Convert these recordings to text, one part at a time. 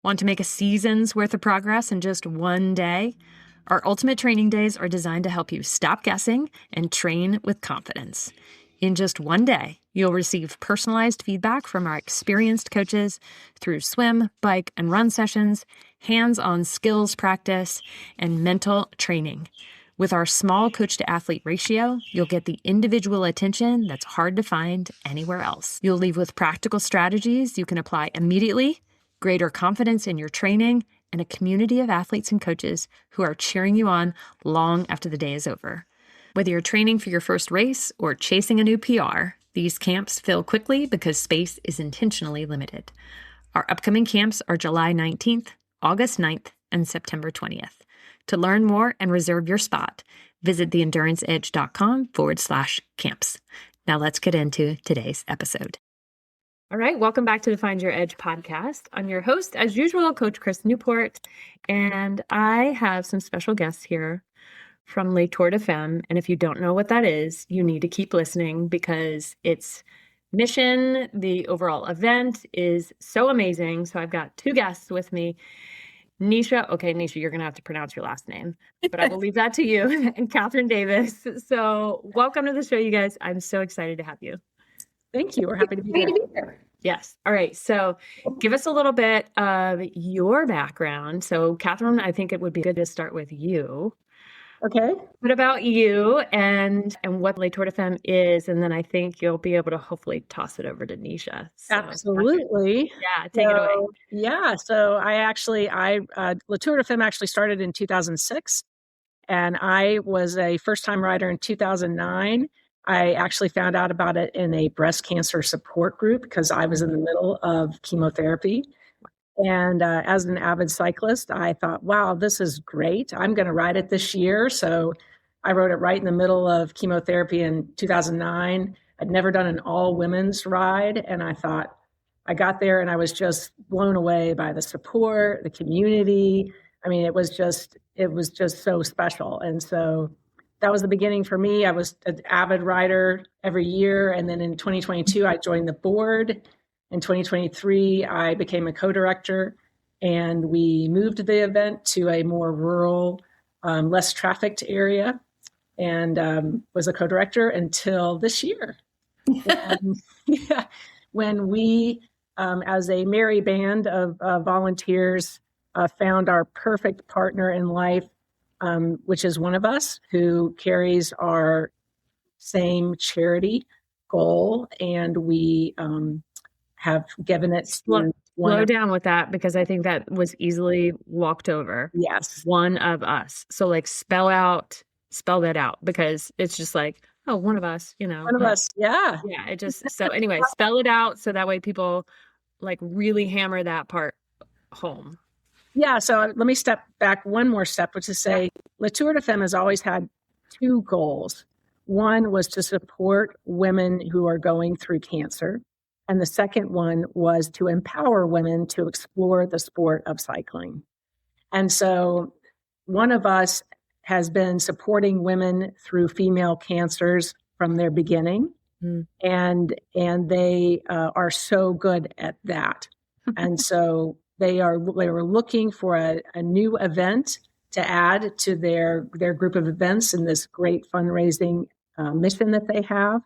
Want to make a season's worth of progress in just one day? Our Ultimate Training Days are designed to help you stop guessing and train with confidence. In just one day, you'll receive personalized feedback from our experienced coaches through swim, bike, and run sessions, hands-on skills practice, and mental training. With our small coach-to-athlete ratio, you'll get the individual attention that's hard to find anywhere else. You'll leave with practical strategies you can apply immediately, greater confidence in your training, and a community of athletes and coaches who are cheering you on long after the day is over. Whether you're training for your first race or chasing a new PR, these camps fill quickly because space is intentionally limited. Our upcoming camps are July 19th, August 9th, and September 20th. To learn more and reserve your spot, visit theenduranceedge.com/camps. Now let's get into today's episode. All right, welcome back to the Find Your Edge podcast. I'm your host, as usual, Coach Chris Newport, and I have some special guests here from Le Tour de Femme. And if you don't know what that is, you need to keep listening because its mission, the overall event is so amazing. So I've got two guests with me. Nesha, okay, Nesha, you're going to have to pronounce your last name, but I will leave that to you, and Catherine Davis. So welcome to the show, you guys. I'm so excited to have you. Thank you. We're happy to be here. Yes. All right. So give us a little bit of your background. So Catherine, I think it would be good to start with you. Okay. What about you and what Le Tour de Femme is? And then I think you'll be able to hopefully toss it over to Nesha. So, absolutely. Yeah. Take it away. Yeah. So Le Tour de Femme actually started in 2006, and I was a first-time rider in 2009. I actually found out about it in a breast cancer support group because I was in the middle of chemotherapy. And as an avid cyclist, I thought, wow, this is great. I'm going to ride it this year. So I rode it right in the middle of chemotherapy in 2009. I'd never done an all-women's ride. And I thought, I got there and I was just blown away by the support, the community. I mean, it was just so special. And so that was the beginning for me. I was an avid rider every year. And then in 2022, I joined the board. In 2023, I became a co-director, and we moved the event to a more rural, less trafficked area, and was a co-director until this year. When we, as a merry band of volunteers, found our perfect partner in life, which is one of us who carries our same charity goal, and we have given it slow down with that because I think that was easily walked over. Yes. One of us. So like spell that out because it's just like, oh, one of us, One of us. Yeah. Yeah. It just, so anyway, spell it out so that way people like really hammer that part home. Yeah. So let me step back one more step, which is say Le Tour de Femme has always had two goals. One was to support women who are going through cancer. And the second one was to empower women to explore the sport of cycling. And so one of us has been supporting women through female cancers from their beginning. And they are so good at that. And so they were looking for a new event to add to their group of events in this great fundraising mission that they have.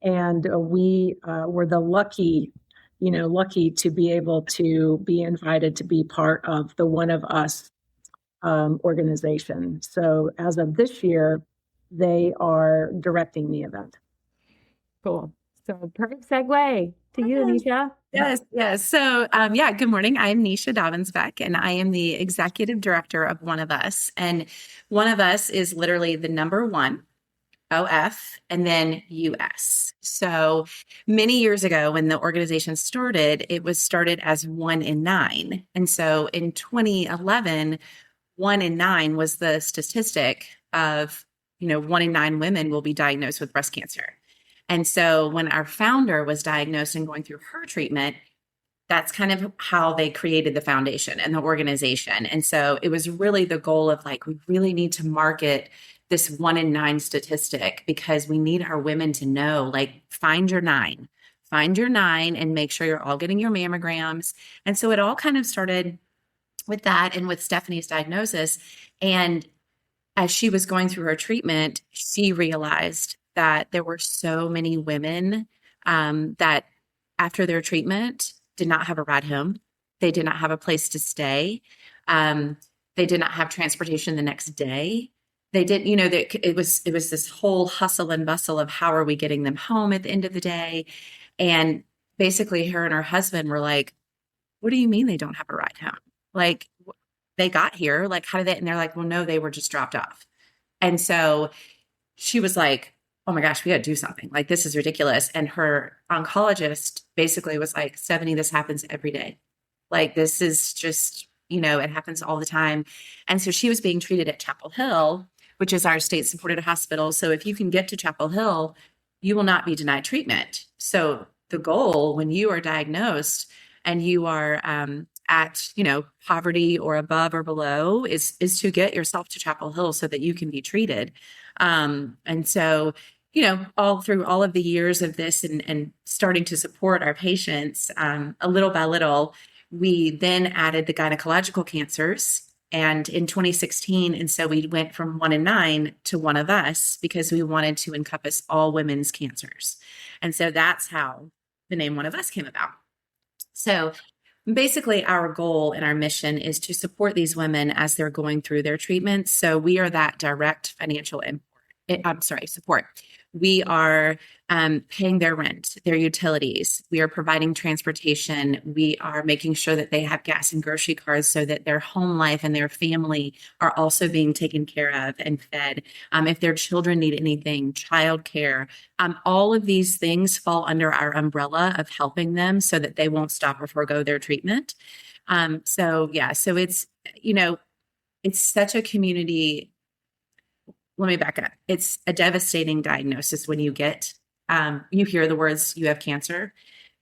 And we were the lucky to be able to be invited to be part of the One of Us organization. So as of this year, they are directing the event. Cool. So perfect segue to you, Nesha. Yes. So, good morning. I'm Nesha Daubenspeck, and I am the executive director of One of Us. And One of Us is literally the number one, OF, and then US. So many years ago when the organization started, it was started as 1 in 9. And so in 2011, 1 in 9 was the statistic of, 1 in 9 women will be diagnosed with breast cancer. And so when our founder was diagnosed and going through her treatment, that's kind of how they created the foundation and the organization. And so it was really the goal of we really need to market this 1 in 9 statistic because we need our women to know, find your 9, find your 9 and make sure you're all getting your mammograms. And so it all kind of started with that and with Stephanie's diagnosis. And as she was going through her treatment, she realized that there were so many women that after their treatment did not have a ride home. They did not have a place to stay. They did not have transportation the next day. They didn't, it was this whole hustle and bustle of how are we getting them home at the end of the day. And basically her and her husband were like, what do you mean they don't have a ride home? Like they got here, like how did they, and they're like, well, no, they were just dropped off. And so she was like, oh my gosh, we got to do something. Like, this is ridiculous. And her oncologist basically was like, Stephanie, this happens every day. Like, this is just, it happens all the time. And so she was being treated at Chapel Hill, which is our state supported hospital. So if you can get to Chapel Hill, you will not be denied treatment. So the goal when you are diagnosed and you are at, poverty or above or below is to get yourself to Chapel Hill so that you can be treated. And so, all through all of the years of this and starting to support our patients, a little by little, we then added the gynecological cancers. And in 2016, and so we went from 1 in 9 to One of Us because we wanted to encompass all women's cancers. And so that's how the name One of Us came about. So basically, our goal and our mission is to support these women as they're going through their treatments. So we are that direct financial support. We are paying their rent, their utilities. We are providing transportation. We are making sure that they have gas and grocery cards so that their home life and their family are also being taken care of and fed. If their children need anything, childcare, all of these things fall under our umbrella of helping them so that they won't stop or forego their treatment. So it's, it's such a community. Let me back up. It's a devastating diagnosis when you hear the words, you have cancer,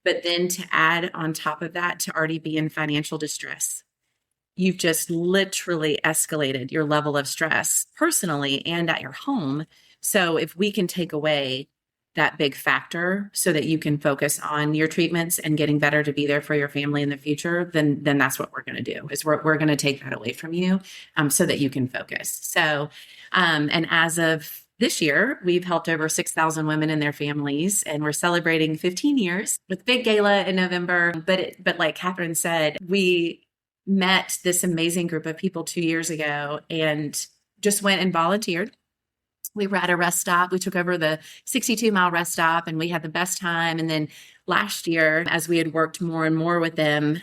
but then to add on top of that, to already be in financial distress, you've just literally escalated your level of stress personally and at your home. So if we can take away that big factor so that you can focus on your treatments and getting better to be there for your family in the future, then that's what we're going to do is we're going to take that away from you so that you can focus. So, and as of this year, we've helped over 6,000 women and their families, and we're celebrating 15 years with big gala in November. But like Catherine said, we met this amazing group of people 2 years ago and just went and volunteered. We were at a rest stop. We took over the 62-mile rest stop and we had the best time. And then last year, as we had worked more and more with them,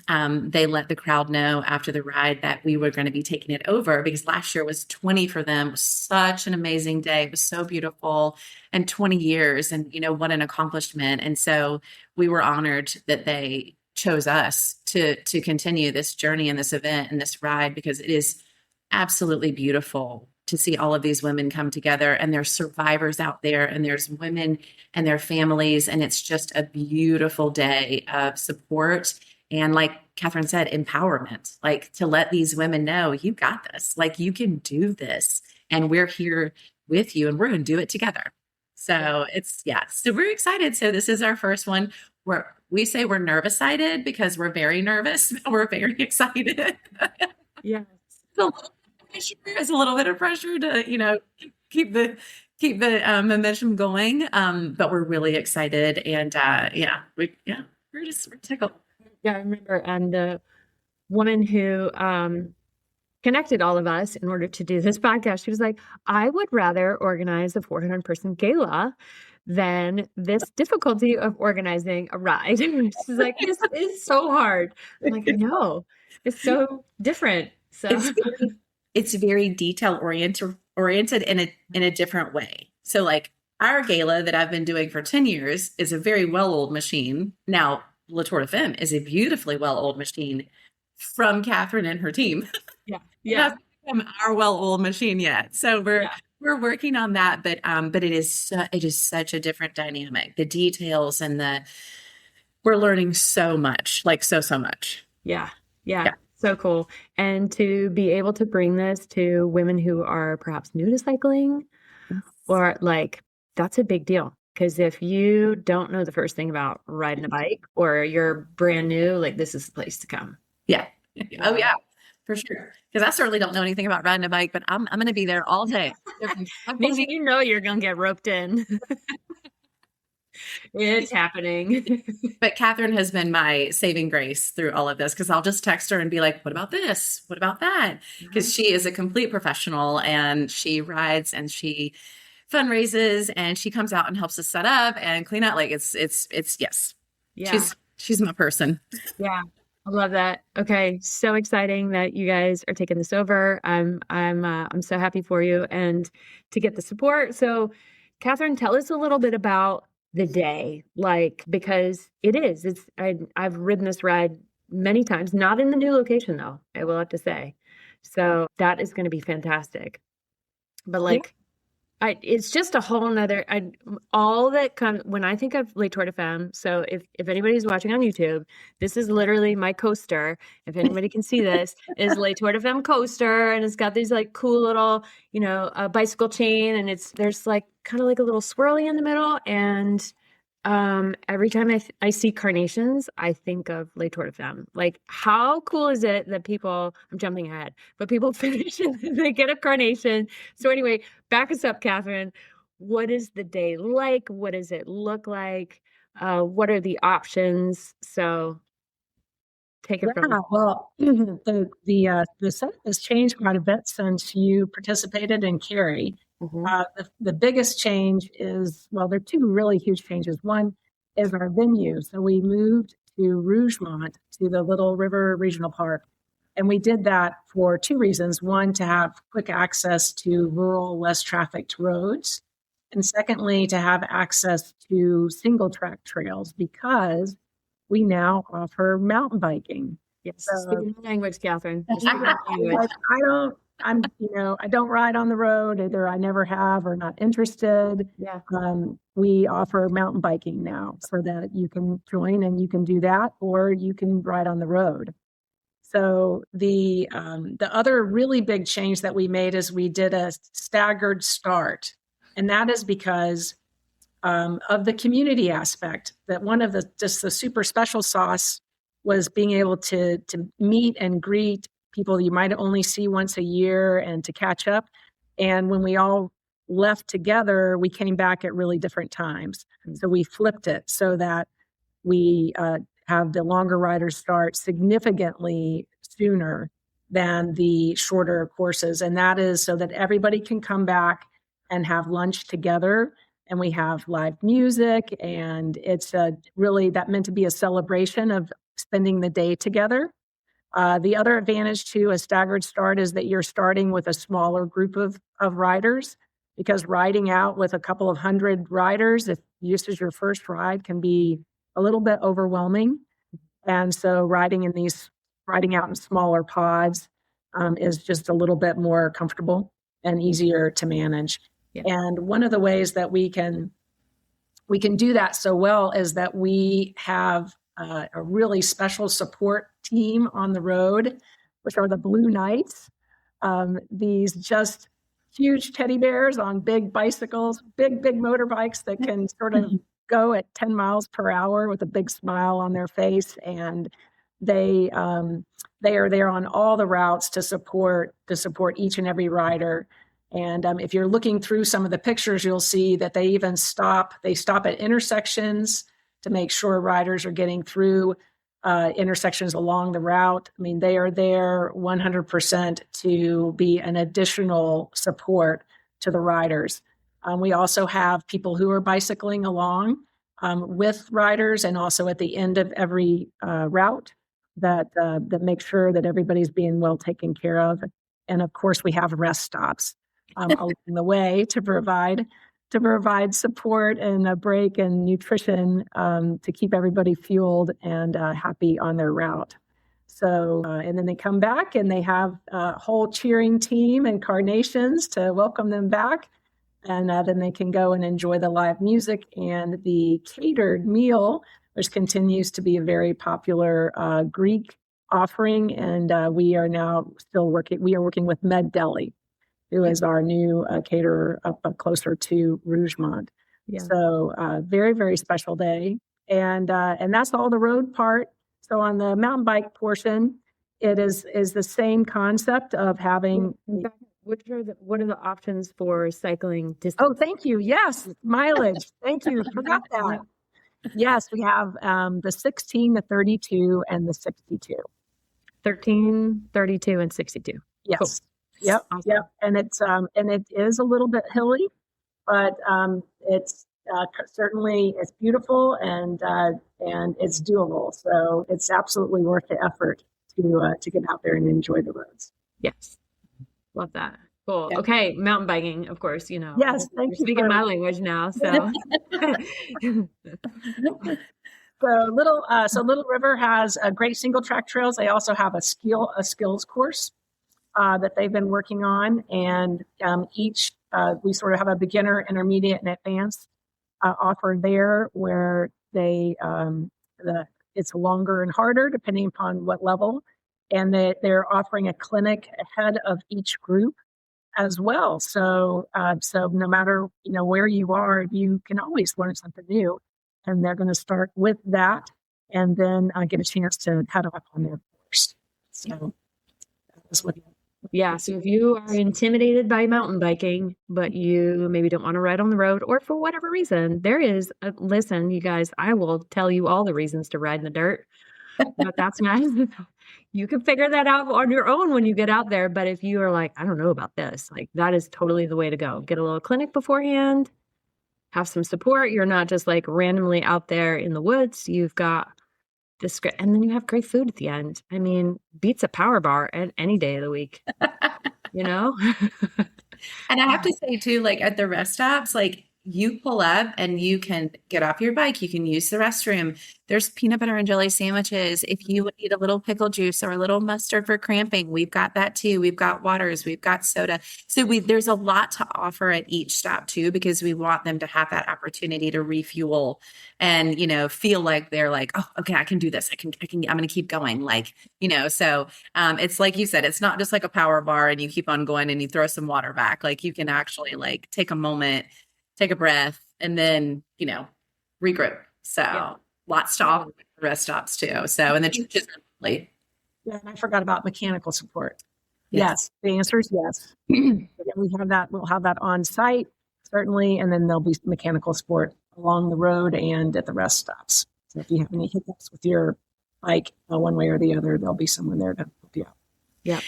they let the crowd know after the ride that we were going to be taking it over because last year was 20 for them. It was such an amazing day. It was so beautiful and 20 years and, what an accomplishment. And so we were honored that they chose us to continue this journey and this event and this ride because it is absolutely beautiful to see all of these women come together and there's survivors out there and there's women and their families. And it's just a beautiful day of support. And like Catherine said, empowerment, like to let these women know you got this, like you can do this and we're here with you and we're going to do it together. So so we're excited. So this is our first one where we say we're nervous-sided because we're very nervous. But we're very excited. Yeah. There's a little bit of pressure to, keep the momentum going. But we're really excited and we're tickled. Yeah, I remember. And the woman who connected all of us in order to do this podcast, she was like, I would rather organize a 400-person gala than this difficulty of organizing a ride. She's like, this is so hard. I'm like, I know. It's so different. So it's very detail oriented in a different way. So like our gala that I've been doing for 10 years is a very well-oiled machine. Now, Tour de Femme is a beautifully well-oiled machine from Catherine and her team. Yeah. It hasn't become our well-oiled machine yet. So we're working on that, but it is such a different dynamic. The details and we're learning so much, like so much. Yeah. So cool. And to be able to bring this to women who are perhaps new to cycling or like, that's a big deal. Because if you don't know the first thing about riding a bike or you're brand new, like this is the place to come. Yeah. Oh yeah, for sure. Because I certainly don't know anything about riding a bike, but I'm going to be there all day. Makes you know you're going to get roped in. It's happening. But Catherine has been my saving grace through all of this because I'll just text her and be like, what about this? What about that? Because she is a complete professional and she rides and she fundraises and she comes out and helps us set up and clean out. Like it's yes. Yeah. She's my person. Yeah. I love that. Okay. So exciting that you guys are taking this over. I'm so happy for you and to get the support. So Catherine, tell us a little bit about the day, like, because I've ridden this ride many times, not in the new location though, I will have to say. So that is going to be fantastic. But like, it's just a whole nother, all that comes when I think of Les Tour de Femme. So if anybody's watching on YouTube, this is literally my coaster. If anybody can see this, is Les Tour de Femme coaster. And it's got these like cool little, bicycle chain. And there's like kind of like a little swirly in the middle. And every time I see carnations, I think of Les Tour de Femme. Like, how cool is it that I'm jumping ahead, but people finish and they get a carnation. So anyway, back us up, Catherine. What is the day like? What does it look like? What are the options? So take it from. Well, the set has changed quite a bit since you participated in Cary. Mm-hmm. The biggest change is, there are two really huge changes. One is our venue. So we moved to Rougemont, to the Little River Regional Park. And we did that for two reasons. One, to have quick access to rural, less trafficked roads. And secondly, to have access to single track trails because we now offer mountain biking. Yes. Speaking of language, Catherine. I don't ride on the road, either I never have or not interested. Yeah. We offer mountain biking now so that you can join and you can do that, or you can ride on the road. So the other really big change that we made is we did a staggered start. And that is because of the community aspect, that one of the super special sauce was being able to meet and greet people you might only see once a year and to catch up. And when we all left together, we came back at really different times. So we flipped it so that we have the longer riders start significantly sooner than the shorter courses. And that is so that everybody can come back and have lunch together. And we have live music. And it's really that meant to be a celebration of spending the day together. The other advantage to a staggered start is that you're starting with a smaller group of riders, because riding out with a couple of hundred riders, if this is your first ride, can be a little bit overwhelming. And so riding out in smaller pods is just a little bit more comfortable and easier to manage. Yeah. And one of the ways that we can do that so well is that we have a really special support team on the road, which are the Blue Knights. These just huge teddy bears on big bicycles, big motorbikes that can sort of go at 10 miles per hour with a big smile on their face. And they are there on all the routes to support each and every rider. And if you're looking through some of the pictures, you'll see that they even stop at intersections to make sure riders are getting through intersections along the route. I mean, they are there 100% to be an additional support to the riders. We also have people who are bicycling along with riders, and also at the end of every route that make sure that everybody's being well taken care of. And of course, we have rest stops along the way to provide support and a break and nutrition to keep everybody fueled and happy on their route. So, and then they come back and they have a whole cheering team and carnations to welcome them back. And then they can go and enjoy the live music and the catered meal, which continues to be a very popular Greek offering. And we are now we are working with Med Deli, who is our new caterer up closer to Rougemont. Yeah. So very, very special day. And that's all the road part. So on the mountain bike portion, it is the same concept of having. What are the options for cycling distance? Oh, thank you. Yes, mileage. Thank you. Forgot that. Yes, we have the 16, the 32, and the 62. 13, 32, and 62. Yes. Cool. Yep. Awesome. Yep. And it is a little bit hilly, but it's certainly it's beautiful and it's doable. So it's absolutely worth the effort to get out there and enjoy the roads. Yes. Love that. Cool. Yeah. Okay. Mountain biking, of course, Yes. Thank you. Speaking my language now. So. So Little River has great single track trails. They also have a skills course that they've been working on, and each we sort of have a beginner, intermediate, and advanced offer there, where it's longer and harder depending upon what level, and they're offering a clinic ahead of each group as well. So no matter where you are, you can always learn something new. And they're going to start with that and then get a chance to head off on their course. So that's what. Yeah. So if you are intimidated by mountain biking, but you maybe don't want to ride on the road, or for whatever reason, listen, you guys, I will tell you all the reasons to ride in the dirt. But that's nice. You can figure that out on your own when you get out there. But if you are like, I don't know about this, like that is totally the way to go. Get a little clinic beforehand. Have some support. You're not just like randomly out there in the woods. You've got this, and then you have great food at the end. I mean, beats a power bar at any day of the week, And I have to say too, like at the rest stops, like you pull up and you can get off your bike. You can use the restroom. There's peanut butter and jelly sandwiches. If you need a little pickle juice or a little mustard for cramping, we've got that too. We've got waters, we've got soda. So there's a lot to offer at each stop too, because we want them to have that opportunity to refuel and, feel like they're like, oh, okay, I can do this. I'm going to keep going. So it's like you said, it's not just like a power bar and you keep on going and you throw some water back. Like you can actually like take a moment, take a breath, and then, regroup. So lots to offer at the rest stops too. So, and the churches are lovely. Yeah, and I forgot about mechanical support. Yes. The answer is yes. We'll have that on site, certainly, and then there'll be mechanical support along the road and at the rest stops. So if you have any hiccups with your bike, one way or the other, there'll be someone there to help you out. Yeah.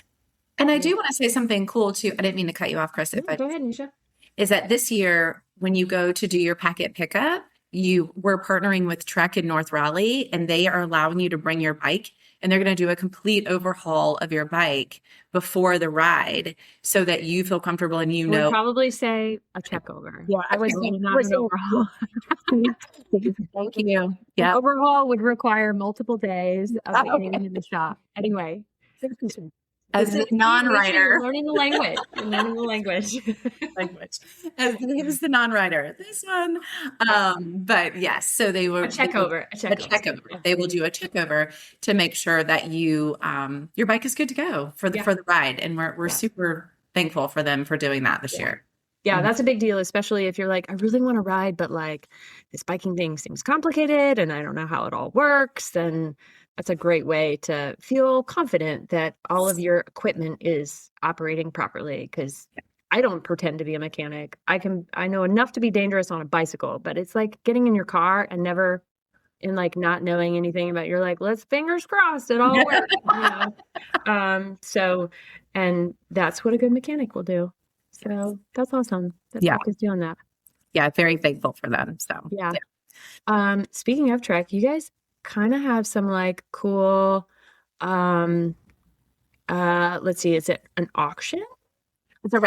And I do want to say something cool too. I didn't mean to cut you off, Chris. Go ahead, Nesha. Is that this year, when you go to do your packet pickup, we're partnering with Trek in North Raleigh, and they are allowing you to bring your bike, and they're going to do a complete overhaul of your bike before the ride so that you feel comfortable and I would probably say a check over. Yeah, I would say not an overhaul. Thank you. Yeah. Overhaul would require multiple days of waiting in the shop. Anyway. As a non-rider, learning the language. As the non-rider, this one. But yes, so they will a check over. They will do a check over to make sure that your bike is good to go for the ride, and we're super thankful for them for doing that this year. Yeah, that's a big deal, especially if you're like, I really want to ride, but like this biking thing seems complicated and I don't know how it all works. And that's a great way to feel confident that all of your equipment is operating properly, because I don't pretend to be a mechanic. I know enough to be dangerous on a bicycle, but it's like getting in your car and like not knowing anything about, you're like, let's fingers crossed it all works. So, and that's what a good mechanic will do. So that's awesome. Trek is doing that. Yeah, very thankful for them. So yeah. Speaking of Trek, you guys kind of have some like cool let's see, is it an auction? It's a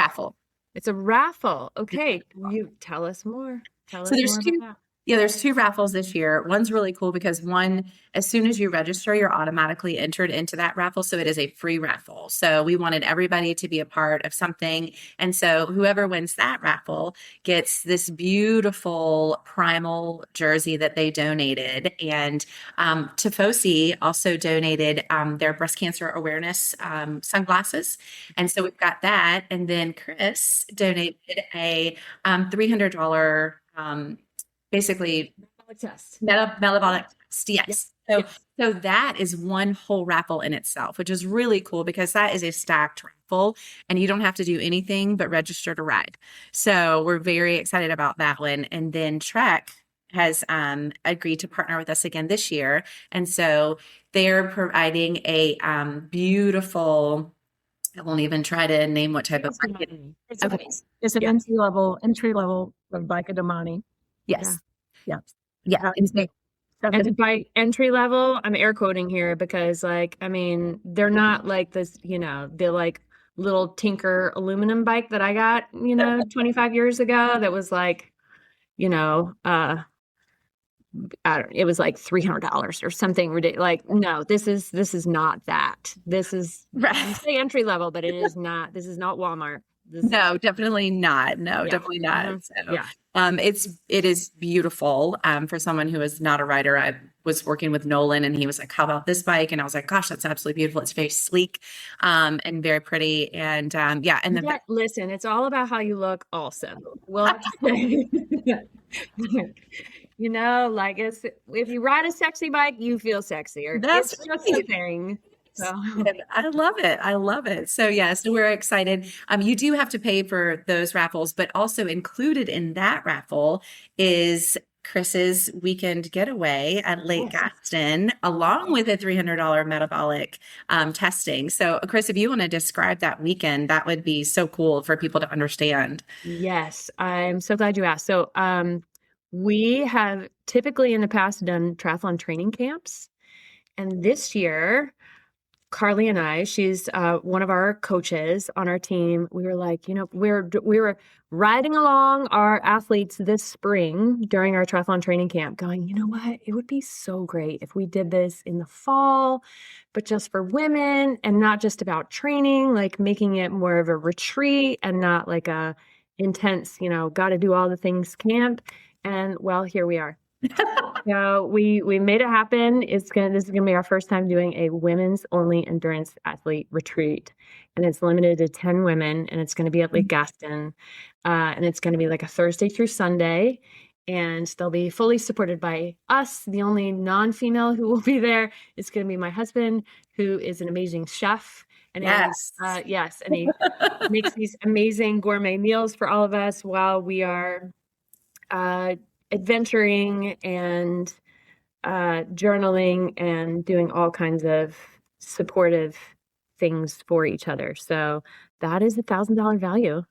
raffle. Okay. You tell us more. There's two raffles this year. One's really cool because as soon as you register, you're automatically entered into that raffle. So it is a free raffle. So we wanted everybody to be a part of something. And so whoever wins that raffle gets this beautiful Primal jersey that they donated. And Tifosi also donated their breast cancer awareness sunglasses. And so we've got that. And then Chris donated a $300 basically Metabolic test. metabolic test. Yes. Yep. So that is one whole raffle in itself, which is really cool because that is a stacked raffle and you don't have to do anything but register to ride. So we're very excited about that one. And then Trek has agreed to partner with us again this year. And so they're providing a beautiful, I won't even try to name what type of bike it is. Okay. It's an entry level of bike Domani. Yes. Yeah. Yeah. And to buy entry level, I'm air quoting here because like, I mean, they're not like this, the like little tinker aluminum bike that I got, 25 years ago that was like, it was like $300 or something ridiculous. Like, no, this is not that. This is I say entry level, but this is not Walmart. No, definitely not. No, definitely not. So, it is beautiful. For someone who is not a rider, I was working with Nolan and he was like, how about this bike? And I was like, gosh, that's absolutely beautiful. It's very sleek, and very pretty. And, and then listen, it's all about how you look also. Well, like if you ride a sexy bike, you feel sexier. That's just a thing. So I love it. I love it. So so we're excited. You do have to pay for those raffles, but also included in that raffle is Chris's weekend getaway at Lake Gaston, along with a $300 metabolic testing. So Chris, if you want to describe that weekend, that would be so cool for people to understand. Yes, I'm so glad you asked. So we have typically in the past done triathlon training camps. And this year, Carly and I, she's one of our coaches on our team. We were like, we were riding along our athletes this spring during our triathlon training camp going, you know what? It would be so great if we did this in the fall, but just for women and not just about training, like making it more of a retreat and not like a intense, got to do all the things camp. And well, here we are. So we made it happen. This is gonna be our first time doing a women's only endurance athlete retreat, and it's limited to 10 women, and it's going to be at Lake Gaston, and it's going to be like a Thursday through Sunday, and they'll be fully supported by us. The only non-female who will be there is going to be my husband, who is an amazing chef. And and he makes these amazing gourmet meals for all of us while we are adventuring and journaling and doing all kinds of supportive things for each other. So that is $1,000 value.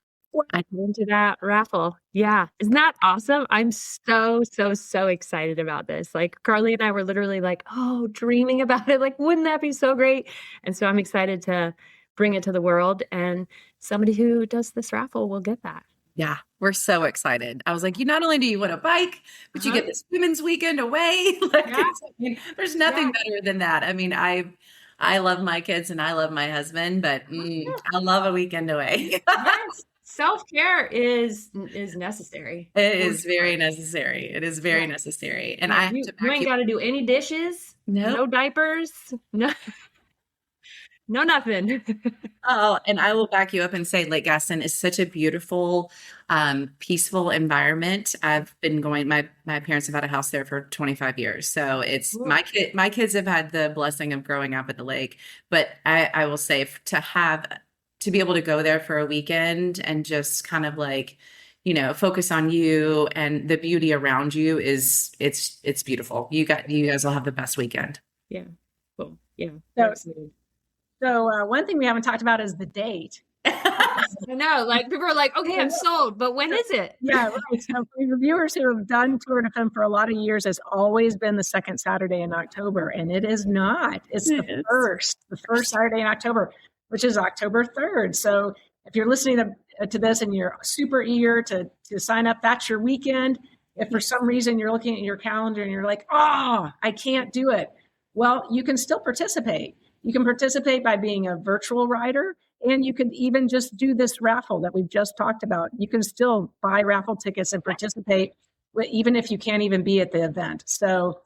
I went to that raffle. Yeah. Isn't that awesome? I'm so, so, so excited about this. Like Carly and I were literally like, dreaming about it. Like, wouldn't that be so great? And so I'm excited to bring it to the world, and somebody who does this raffle will get that. Yeah, we're so excited. I was like, not only do you win a bike, but you get this women's weekend away. There's nothing better than that. I mean, I love my kids and I love my husband, but I love a weekend away. Yes. Self-care is necessary. It is very necessary. It is very necessary. And you ain't got to do any dishes, no diapers, no nothing. Oh, and I will back you up and say Lake Gaston is such a beautiful, peaceful environment. I've been going, my parents have had a house there for 25 years. So it's my kids have had the blessing of growing up at the lake, but I will say to be able to go there for a weekend and just kind of like, focus on you and the beauty around you it's beautiful. You guys will have the best weekend. Yeah. Cool. Yeah. So one thing we haven't talked about is the date. I know, like people are like, okay, I'm sold, but when is it? Yeah, right. So for your viewers who have done Tour de Femme for a lot of years, it's always been the second Saturday in October, and it is not. It's the first Saturday in October, which is October 3rd. So if you're listening to this and you're super eager to sign up, that's your weekend. If for some reason you're looking at your calendar and you're like, I can't do it. Well, you can still participate. You can participate by being a virtual rider, and you can even just do this raffle that we've just talked about. You can still buy raffle tickets and participate, even if you can't even be at the event. So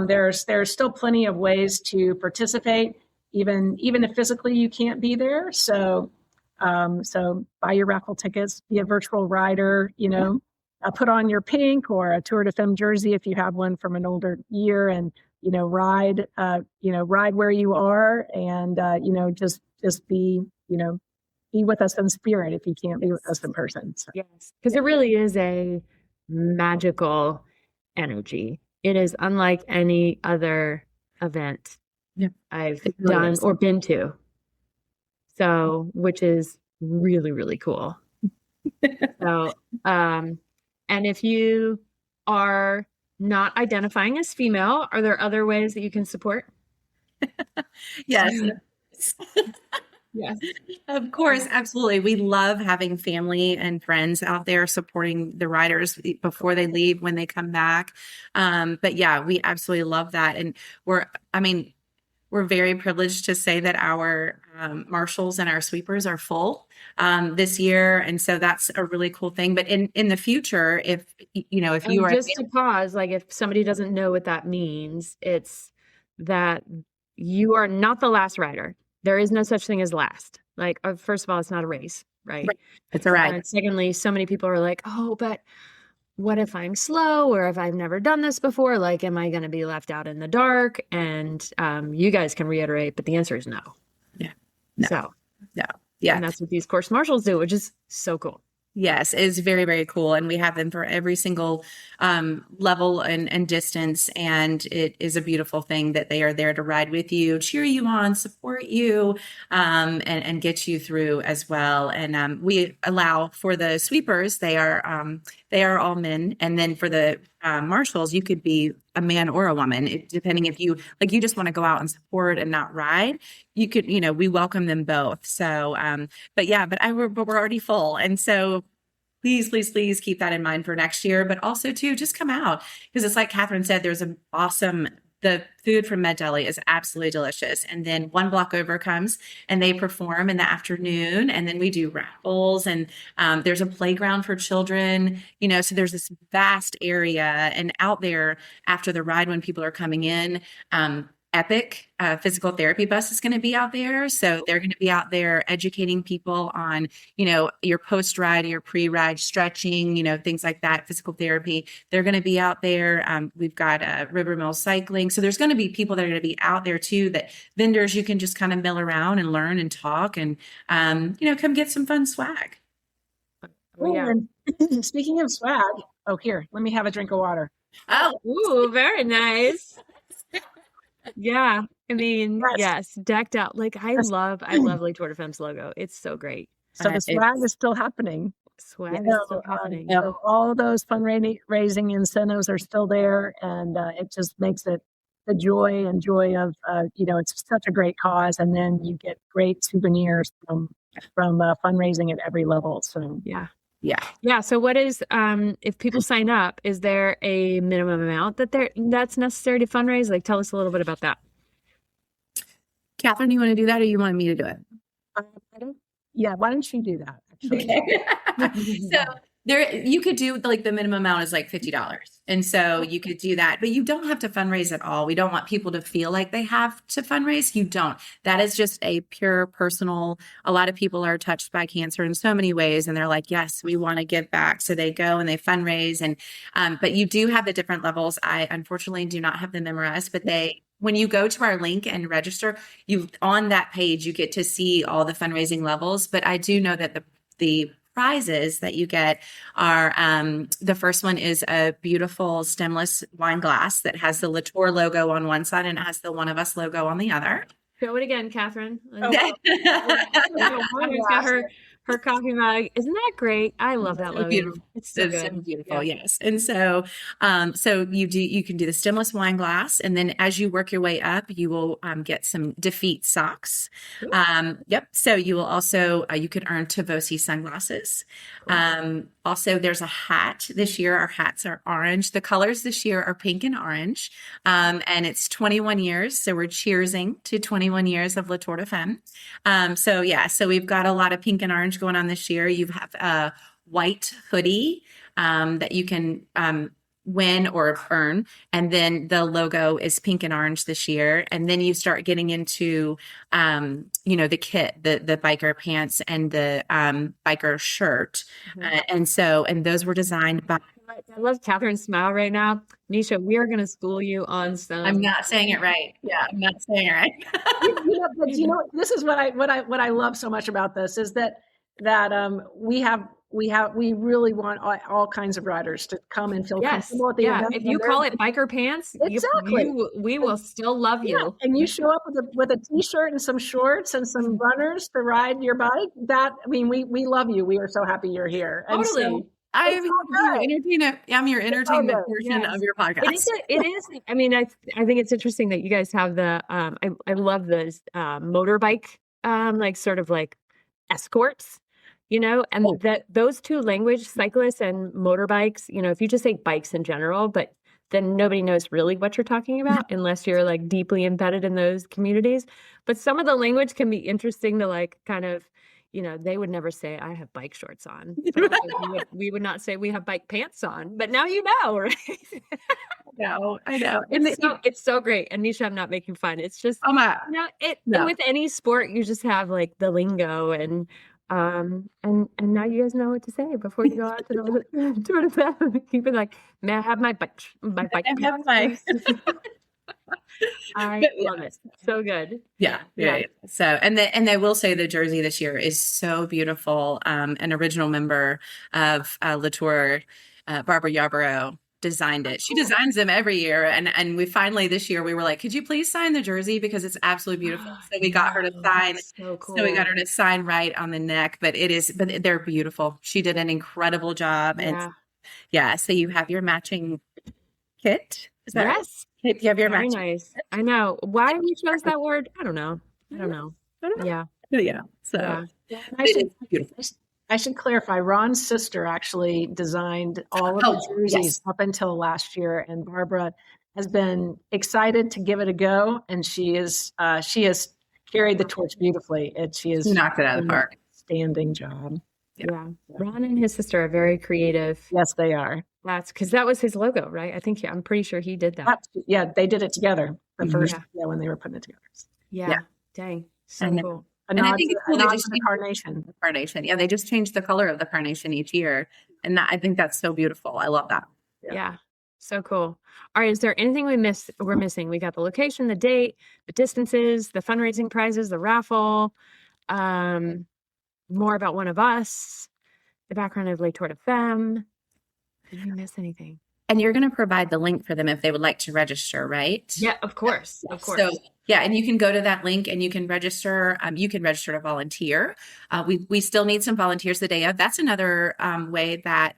there's still plenty of ways to participate, even if physically you can't be there. So buy your raffle tickets, be a virtual rider, put on your pink or a Tour de Femme jersey if you have one from an older year, and ride where you are, and just be with us in spirit if you can't be with us in person. So. Yes, because it really is a magical energy. It is unlike any other event I've done or been to. So, which is really, really cool. So, and if you are not identifying as female, are there other ways that you can support? Yes. Yes. Of course, absolutely. We love having family and friends out there supporting the riders before they leave, when they come back. But yeah, we absolutely love that. And we're very privileged to say that our marshals and our sweepers are full this year. And so that's a really cool thing. But in the future, if you are just to pause, like if somebody doesn't know what that means, it's that you are not the last rider. There is no such thing as last. Like, first of all, it's not a race, right? It's a ride. And secondly, so many people are like, oh, but what if I'm slow, or if I've never done this before? Like, am I going to be left out in the dark? And you guys can reiterate, but the answer is no. Yeah. No. So, no. Yeah. And that's what these course marshals do, which is so cool. Yes, it's very, very cool. And we have them for every single level and distance. And it is a beautiful thing that they are there to ride with you, cheer you on, support you, and get you through as well. And we allow for the sweepers, they are all men. And then for the marshals, you could be a man or a woman, depending if you just want to go out and support and not ride. You could, we welcome them both. So, but we're already full. And so please, please, please keep that in mind for next year, but also too, just come out, because it's like Catherine said, there's the food from Med Deli is absolutely delicious. And then one block over comes and they perform in the afternoon. And then we do raffles, and there's a playground for children, so there's this vast area. And out there after the ride, when people are coming in, Epic physical therapy bus is going to be out there. So they're going to be out there educating people on, your post-ride, your pre-ride stretching, things like that, physical therapy. They're going to be out there. We've got River Mill Cycling. So there's going to be people that are going to be out there too, that vendors you can just kind of mill around and learn and talk and, come get some fun swag. Oh, yeah. And speaking of swag, here, let me have a drink of water. Oh, ooh, very nice. Yeah, I mean, yes, decked out. Like I love Le Tour de Femme's logo. It's so great. So the swag is still happening. Swag is still happening. So all those fundraising incentives are still there, and it just makes it the joy of it's such a great cause, and then you get great souvenirs from fundraising at every level. So yeah. So what is if people sign up, is there a minimum amount that's necessary to fundraise? Like, tell us a little bit about that. Catherine, you want to do that, or you want me to do it? Why don't you do that? Okay. So you could do the minimum amount is like $50. And so you could do that, but you don't have to fundraise at all. We don't want people to feel like they have to fundraise. You don't. That is just a pure personal. A lot of people are touched by cancer in so many ways, and they're like, yes, we want to give back. So they go and they fundraise. And, but you do have the different levels. I unfortunately do not have them memorized, but when you go to our link and register, on that page, you get to see all the fundraising levels. But I do know that the prizes that you get are the first one is a beautiful stemless wine glass that has the Latour logo on one side and it has the One of Us logo on the other. Show it again, Catherine. Her coffee mug. Isn't that great? I love that logo. Beautiful. It's so beautiful. Yeah. Yes. And so, you can do the stemless wine glass. And then as you work your way up, you will get some Defeat socks. Yep. So you will also, you could earn Tavosi sunglasses. Also, there's a hat this year. Our hats are orange. The colors this year are pink and orange. And it's 21 years. So we're cheersing to 21 years of La Tour de Femme. So we've got a lot of pink and orange going on this year. You have a white hoodie that you can win or earn. And then the logo is pink and orange this year. And then you start getting into, the kit, the biker pants and the biker shirt. And those were designed by I love Catherine's smile right now. Nesha, we are going to school you on some. I'm not saying it right. Yeah, I'm not saying it right. This is what I love so much about this is that we really want all kinds of riders to come and feel comfortable at the event. If you call it biker pants, exactly, we will still love you. And you show up with a t-shirt and some shorts and some runners to ride your bike. We love you. We are so happy you're here. Totally. And so, I'm your entertainment portion of your podcast. It is. I mean, I think it's interesting that you guys have the. I love the motorbike, like sort of like escorts, and that those two language, cyclists and motorbikes. If you just say bikes in general, but then nobody knows really what you're talking about unless you're like deeply embedded in those communities. But some of the language can be interesting to like kind of. They would never say, I have bike shorts on. We would not say we have bike pants on, but now you know, right? I know. It's so great. And Nesha, I'm not making fun. It's just, with any sport, you just have like the lingo and now you guys know what to say before you go out to the Tour de Femme. Keep it like, may I have my bike pants? I love it. So good. Yeah. So, and they will say the jersey this year is so beautiful. An original member of La Tour, Barbara Yarborough, designed it. She designs them every year. And we finally, this year, we were like, could you please sign the jersey? Because it's absolutely beautiful. So we got her to sign. So cool. So we got her to sign right on the neck, but they're beautiful. She did an incredible job. And so you have your matching kit. Is that right? You have your very matching. Nice. I know. Why we chose that word? I don't know. Yeah. So I should clarify. Ron's sister actually designed all of the jerseys up until last year, and Barbara has been excited to give it a go, and she has carried the torch beautifully. She has knocked it out of the park. Outstanding job. Yeah. Ron and his sister are very creative. Yes, they are. That's because that was his logo, right? I'm pretty sure he did that. They did it together the first when they were putting it together. Yeah. Dang. So cool. And I think it's cool they just the carnation. The carnation. Yeah, they just changed the color of the carnation each year. And I think that's so beautiful. I love that. Yeah. So cool. All right. Is there anything we're missing? We got the location, the date, the distances, the fundraising prizes, the raffle, more about one of us, the background of Le Tour de Femme. Did we miss anything? And you're going to provide the link for them if they would like to register, right? Yeah, of course. Of course. So, and you can go to that link and you can register. You can register to volunteer. We still need some volunteers the day of. That's another way that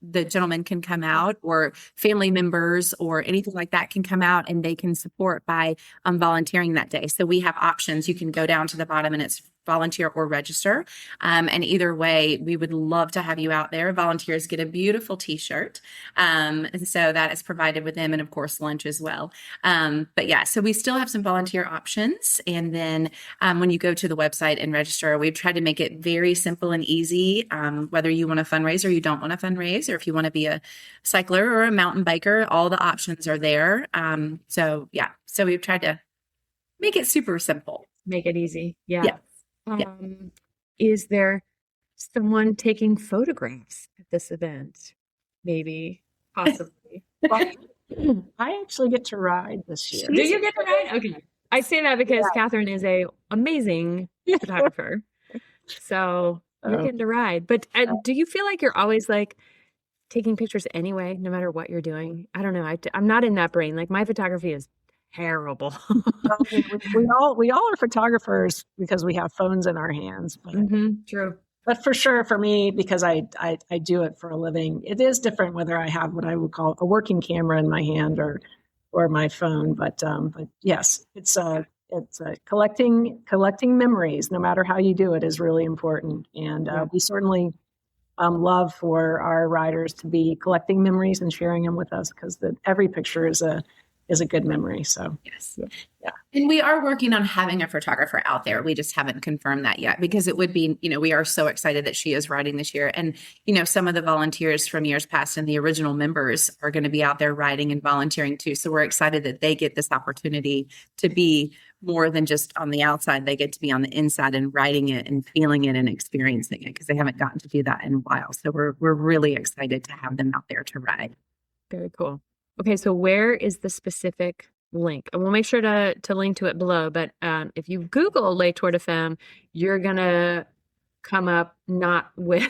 the gentleman can come out, or family members or anything like that can come out and they can support by volunteering that day. So we have options. You can go down to the bottom and it's volunteer or register. And either way, we would love to have you out there. Volunteers get a beautiful t-shirt. And so that is provided with them, and of course lunch as well. So we still have some volunteer options. And then when you go to the website and register, we've tried to make it very simple and easy, whether you want to fundraise or you don't want to fundraise, or if you want to be a cycler or a mountain biker, all the options are there. So we've tried to make it super simple. Make it easy. Yeah. Is there someone taking photographs at this event? Maybe, possibly. I actually get to ride this year. Do you get to ride? Okay. I say that because Catherine is an amazing photographer. So you're getting to ride. But do you feel like you're always like taking pictures anyway, no matter what you're doing? I don't know. I'm not in that brain. Like my photography is terrible. we all are photographers because we have phones in our hands. But, true. But for sure, for me, because I do it for a living, it is different whether I have what I would call a working camera in my hand or my phone. But yes, it's collecting memories, no matter how you do it, is really important. And we certainly love for our riders to be collecting memories and sharing them with us, because every picture is a is a good memory. So Yes. yeah. And we are working on having a photographer out there. We just haven't confirmed that yet because it would be, we are so excited that she is riding this year. And, some of the volunteers from years past and the original members are going to be out there riding and volunteering too. So we're excited that they get this opportunity to be more than just on the outside. They get to be on the inside and riding it and feeling it and experiencing it because they haven't gotten to do that in a while. So we're really excited to have them out there to ride. Very cool. Okay, so where is the specific link? And we'll make sure to link to it below. But if you Google Les Tour de Femme, you're going to come up not with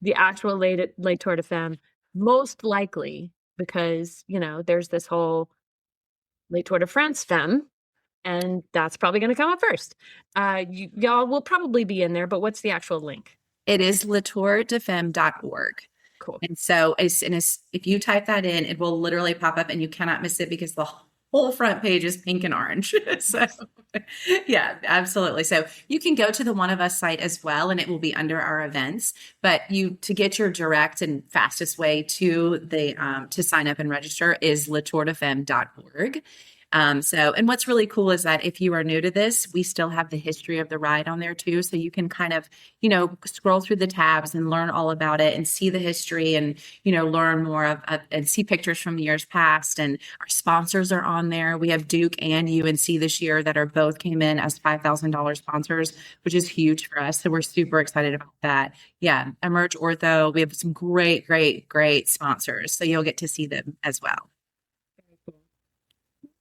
the actual Les Tour de Femme, most likely because, there's this whole Les Tour de France Femme, and that's probably going to come up first. Y'all will probably be in there, but what's the actual link? It is latourdefemme.org. Cool. And so if you type that in, it will literally pop up and you cannot miss it because the whole front page is pink and orange. So yeah, absolutely. So you can go to the One of Us site as well, and it will be under our events, but to get your direct and fastest way to to sign up and register is latourdefemme.org. And what's really cool is that if you are new to this, we still have the history of the ride on there too. So you can kind of, scroll through the tabs and learn all about it and see the history and, learn more of and see pictures from years past. And our sponsors are on there. We have Duke and UNC this year that are both came in as $5,000 sponsors, which is huge for us. So we're super excited about that. Yeah. Emerge Ortho. We have some great, great, great sponsors. So you'll get to see them as well.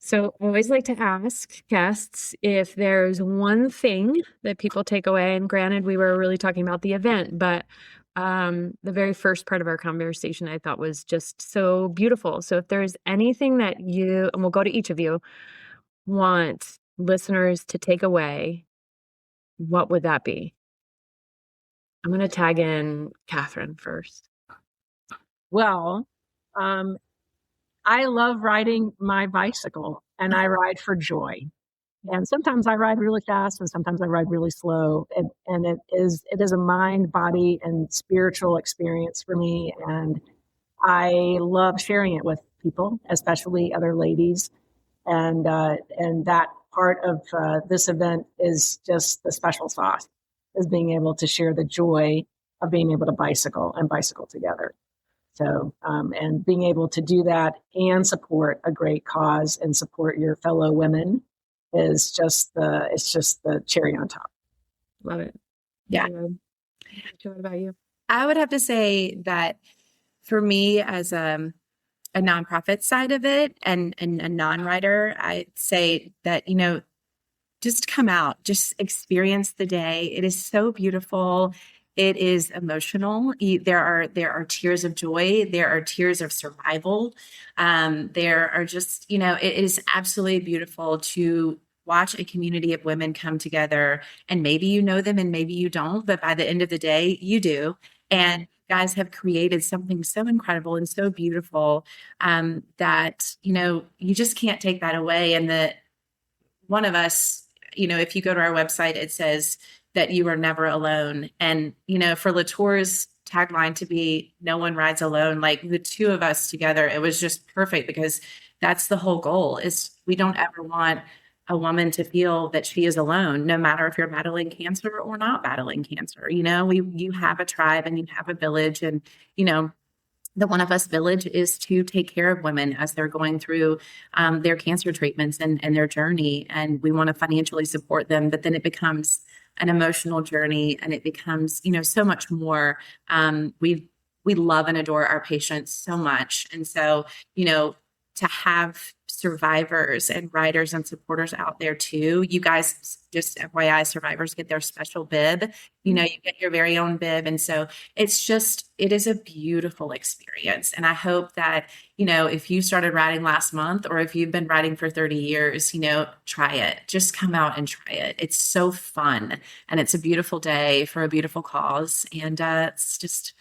So I always like to ask guests if there's one thing that people take away. And granted, we were really talking about the event, but the very first part of our conversation I thought was just so beautiful. So if there's anything that you, and we'll go to each of you, want listeners to take away, what would that be? I'm going to tag in Catherine first. Well, I love riding my bicycle, and I ride for joy. And sometimes I ride really fast and sometimes I ride really slow. And it is a mind, body, and spiritual experience for me. And I love sharing it with people, especially other ladies. And that part of this event is just the special sauce, is being able to share the joy of being able to bicycle and bicycle together. So, and being able to do that and support a great cause and support your fellow women is just the cherry on top. Love it. Yeah. What about you? I would have to say that for me as a nonprofit side of it and a non-rider, I'd say that, just come out, just experience the day. It is so beautiful. It is emotional. There are tears of joy. There are tears of survival. There are just, it is absolutely beautiful to watch a community of women come together, and maybe you know them and maybe you don't, but by the end of the day, you do. And guys have created something so incredible and so beautiful that, you just can't take that away. And that One of Us, if you go to our website, it says that you are never alone. And, for Latour's tagline to be no one rides alone, like the two of us together, it was just perfect because that's the whole goal is we don't ever want a woman to feel that she is alone, no matter if you're battling cancer or not battling cancer. You have a tribe and you have a village, and, the One of Us village is to take care of women as they're going through their cancer treatments and their journey. And we want to financially support them, but then it becomes an emotional journey and it becomes, so much more. We love and adore our patients so much. And so, to have survivors and riders and supporters out there too. You guys, just FYI, survivors get their special bib. You get your very own bib. And so it is a beautiful experience. And I hope that, if you started riding last month or if you've been riding for 30 years, try it. Just come out and try it. It's so fun. And it's a beautiful day for a beautiful cause. And it's just,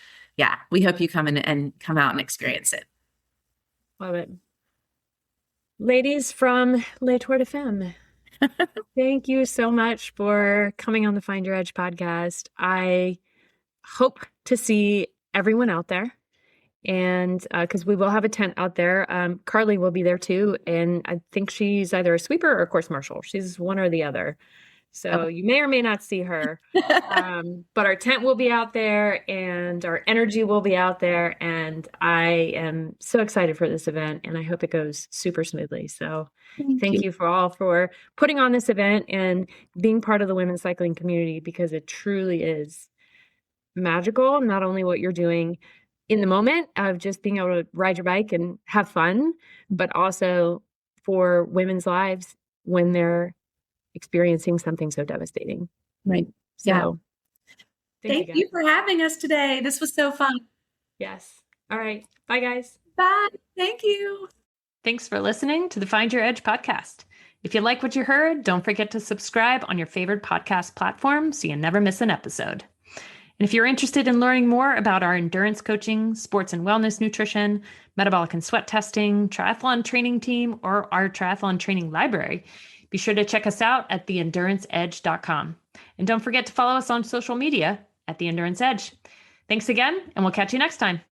we hope you come in and come out and experience it. Love it. Ladies from Les Tour de Femme, thank you so much for coming on the Find Your Edge podcast. I hope to see everyone out there. And because we will have a tent out there. Carly will be there too. And I think she's either a sweeper or a course marshal. She's one or the other. So you may or may not see her. But our tent will be out there and our energy will be out there. And I am so excited for this event and I hope it goes super smoothly. So thank you for all for putting on this event and being part of the women's cycling community, because it truly is magical. Not only what you're doing in the moment of just being able to ride your bike and have fun, but also for women's lives when they're experiencing something so devastating. Right. So thank you for having us today. This was so fun. Yes. All right. Bye, guys. Bye. Thank you. Thanks for listening to the Find Your Edge podcast. If you like what you heard, don't forget to subscribe on your favorite podcast platform so you never miss an episode. And if you're interested in learning more about our endurance coaching, sports and wellness nutrition, metabolic and sweat testing, triathlon training team, or our triathlon training library, be sure to check us out at theenduranceedge.com. And don't forget to follow us on social media at The Endurance Edge. Thanks again, and we'll catch you next time.